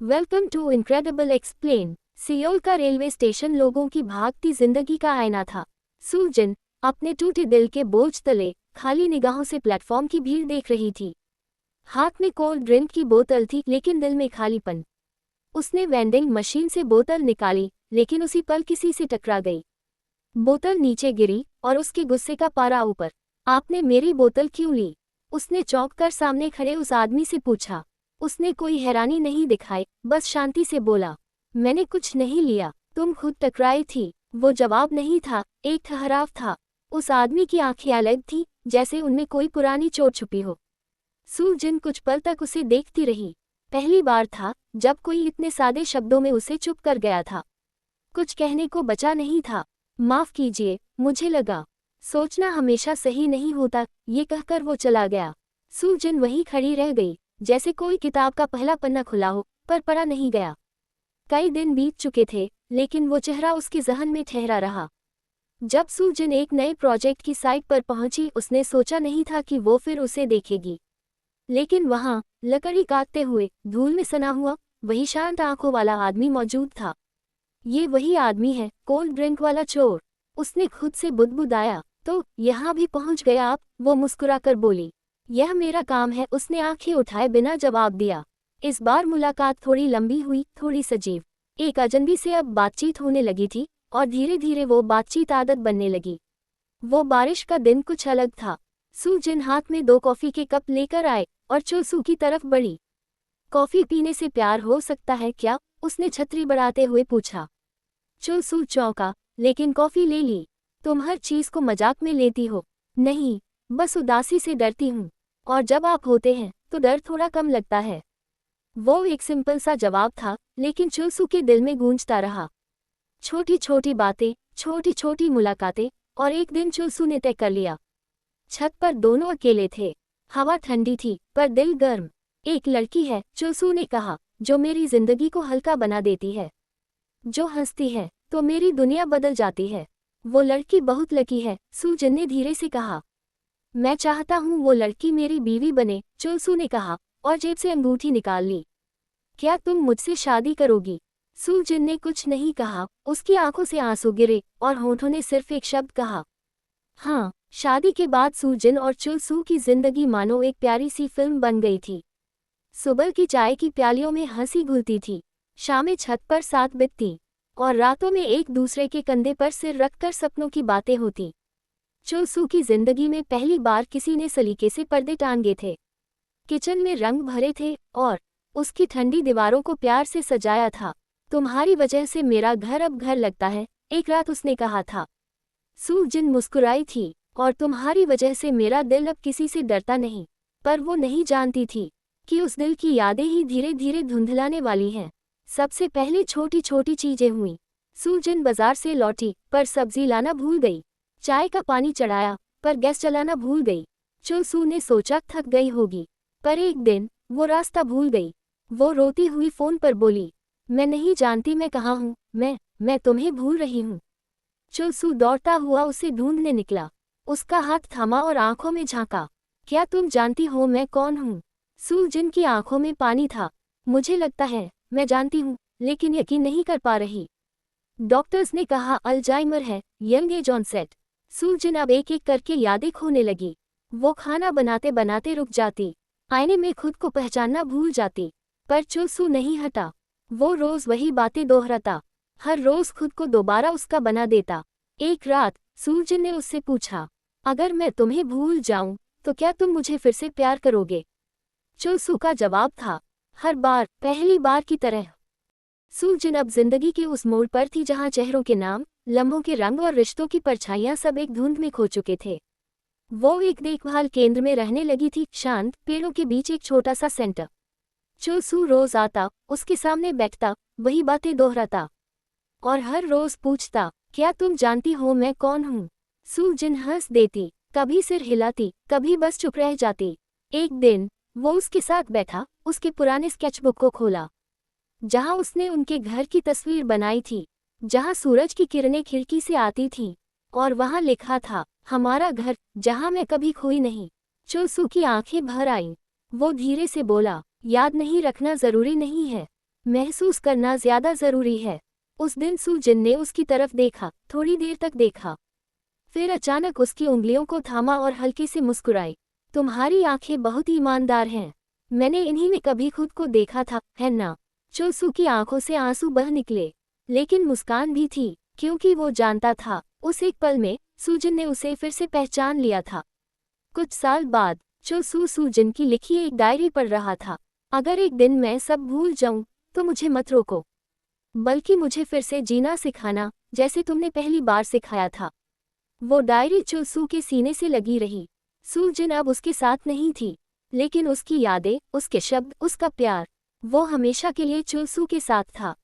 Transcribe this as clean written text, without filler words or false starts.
Welcome to incredible explain. Seoul का railway station लोगों की भागती जिंदगी का आईना था। सुजिन अपने टूटे दिल के बोझ तले खाली निगाहों से प्लेटफॉर्म की भीड़ देख रही थी। हाथ में कोल्ड ड्रिंक की बोतल थी, लेकिन दिल में खालीपन। उसने वेंडिंग मशीन से बोतल निकाली, लेकिन उसी पल किसी से टकरा गई। बोतल नीचे गिरी और उसके गुस्से का पारा ऊपर। आपने मेरी बोतल क्यों ली? उसने चौंक कर सामने खड़े उस आदमी से पूछा। उसने कोई हैरानी नहीं दिखाई, बस शांति से बोला, मैंने कुछ नहीं लिया, तुम खुद टकराई थी। वो जवाब नहीं था, एक ठहराव था। उस आदमी की आंखें अलग थीं, जैसे उनमें कोई पुरानी चोट छुपी हो। सुजिन कुछ पल तक उसे देखती रही। पहली बार था जब कोई इतने सादे शब्दों में उसे चुप कर गया था। कुछ कहने को बचा नहीं था। माफ कीजिए, मुझे लगा सोचना हमेशा सही नहीं होता, ये कहकर वो चला गया। सुजिन वहीं खड़ी रह गई, जैसे कोई किताब का पहला पन्ना खुला हो पर पढ़ा नहीं गया। कई दिन बीत चुके थे, लेकिन वो चेहरा उसके जहन में ठहरा रहा। जब सुजिन एक नए प्रोजेक्ट की साइट पर पहुंची, उसने सोचा नहीं था कि वो फिर उसे देखेगी। लेकिन वहां लकड़ी काटते हुए धूल में सना हुआ वही शांत आंखों वाला आदमी मौजूद था। ये वही आदमी है, कोल्ड ड्रिंक वाला चोर। उसने खुद से बुदबुदाया, तो यहाँ भी पहुंच गया आप? वो मुस्कुराकर बोली, यह मेरा काम है। उसने आंखें उठाए बिना जवाब दिया। इस बार मुलाकात थोड़ी लंबी हुई, थोड़ी सजीव। एक अजनबी से अब बातचीत होने लगी थी, और धीरे धीरे वो बातचीत आदत बनने लगी। वो बारिश का दिन कुछ अलग था। सुजिन हाथ में 2 कॉफी के कप लेकर आए और चोसू की तरफ बढ़ी। कॉफी पीने से प्यार हो सकता है क्या? उसने छतरी बढ़ाते हुए पूछा। चोसू चौंका, लेकिन कॉफी ले ली। तुम हर चीज को मजाक में लेती हो। नहीं, बस उदासी से डरती हूँ, और जब आप होते हैं तो डर थोड़ा कम लगता है। वो एक सिंपल सा जवाब था, लेकिन चोसू के दिल में गूंजता रहा। छोटी छोटी बातें, छोटी छोटी मुलाकातें, और एक दिन चोसू ने तय कर लिया। छत पर दोनों अकेले थे। हवा ठंडी थी, पर दिल गर्म। एक लड़की है, चोसू ने कहा, जो मेरी जिंदगी को हल्का बना देती है। जो हंसती है तो मेरी दुनिया बदल जाती है। वो लड़की बहुत लकी है, सुजिन ने धीरे से कहा। मैं चाहता हूँ वो लड़की मेरी बीवी बने, चोसू ने कहा, और जेब से अंगूठी निकाल ली। क्या तुम मुझसे शादी करोगी? सुजिन ने कुछ नहीं कहा। उसकी आंखों से आंसू गिरे और होठों ने सिर्फ एक शब्द कहा, हाँ। शादी के बाद सुजिन और चोसू की जिंदगी मानो एक प्यारी सी फिल्म बन गई थी। सुबह की चाय की प्यालियों में हंसी घुलती थी, शामें छत पर साथ बितती, और रातों में एक दूसरे के कंधे पर सिर रखकर सपनों की बातें होती। चोसू की जिंदगी में पहली बार किसी ने सलीके से पर्दे टांगे थे। किचन में रंग भरे थे और उसकी ठंडी दीवारों को प्यार से सजाया था। तुम्हारी वजह से मेरा घर अब घर लगता है, एक रात उसने कहा था। सुजिन मुस्कुराई थी, और तुम्हारी वजह से मेरा दिल अब किसी से डरता नहीं। पर वो नहीं जानती थी कि उस दिल की यादें ही धीरे धीरे धुंधलाने वाली हैं। सबसे पहले छोटी छोटी चीजें हुई। सुजिन बाजार से लौटी, पर सब्जी लाना भूल गई। चाय का पानी चढ़ाया, पर गैस जलाना भूल गई। चोसू ने सोचा थक गई होगी, पर एक दिन वो रास्ता भूल गई। वो रोती हुई फोन पर बोली, मैं नहीं जानती मैं कहाँ हूँ, मैं तुम्हें भूल रही हूँ। चोसू दौड़ता हुआ उसे ढूंढने निकला। उसका हाथ थामा और आंखों में झांका। क्या तुम जानती हो मैं कौन हूँ? सुजिन की आंखों में पानी था। मुझे लगता है मैं जानती हूँ, लेकिन यकीन नहीं कर पा रही। डॉक्टर्स ने कहा अल्जाइमर है, यंग एज ऑनसेट। सुजिन अब एक एक करके यादें खोने लगी। वो खाना बनाते बनाते रुक जाती, आईने में खुद को पहचानना भूल जाती। पर चोसू नहीं हटा। वो रोज वही बातें दोहराता, हर रोज खुद को दोबारा उसका बना देता। एक रात सुजिन ने उससे पूछा, अगर मैं तुम्हें भूल जाऊं तो क्या तुम मुझे फिर से प्यार करोगे? चोसू का जवाब था, हर बार पहली बार की तरह। सुजिन अब जिंदगी के उस मोड़ पर थी जहां चेहरों के नाम, लम्हों के रंग और रिश्तों की परछाइयां सब एक धुंध में खो चुके थे। वो एक देखभाल केंद्र में रहने लगी थी, शांत पेड़ों के बीच एक छोटा सा सेंटर। चोसू रोज आता, उसके सामने बैठता, वही बातें दोहराता, और हर रोज पूछता, क्या तुम जानती हो मैं कौन हूँ? सुजिन हंस देती, कभी सिर हिलाती, कभी बस चुप रह जाती। एक दिन वो उसके साथ बैठा, उसके पुराने स्केचबुक को खोला, जहां उसने उनके घर की तस्वीर बनाई थी, जहां सूरज की किरणें खिड़की से आती थीं, और वहां लिखा था, हमारा घर, जहां मैं कभी खोई नहीं। चोसू की आंखें भर आईं। वो धीरे से बोला, याद नहीं रखना जरूरी नहीं है, महसूस करना ज्यादा जरूरी है। उस दिन सुजिन ने उसकी तरफ देखा, थोड़ी देर तक देखा। फिर अचानक उसकी उंगलियों को थामा और हल्के से मुस्कुराई। तुम्हारी आंखें बहुत ईमानदार हैं। मैंने इन्हीं में कभी खुद को देखा था, है ना? चोसू की आंखों से आंसू बह निकले, लेकिन मुस्कान भी थी, क्योंकि वो जानता था उस एक पल में सुजिन ने उसे फिर से पहचान लिया था। कुछ साल बाद चोसू सुजिन की लिखी एक डायरी पढ़ रहा था। अगर एक दिन मैं सब भूल जाऊं तो मुझे मत रोको, बल्कि मुझे फिर से जीना सिखाना, जैसे तुमने पहली बार सिखाया था। वो डायरी चोसू के सीने से लगी रही। सुजिन अब उसके साथ नहीं थी, लेकिन उसकी यादें, उसके शब्द, उसका प्यार, वो हमेशा के लिए चोसू के साथ था।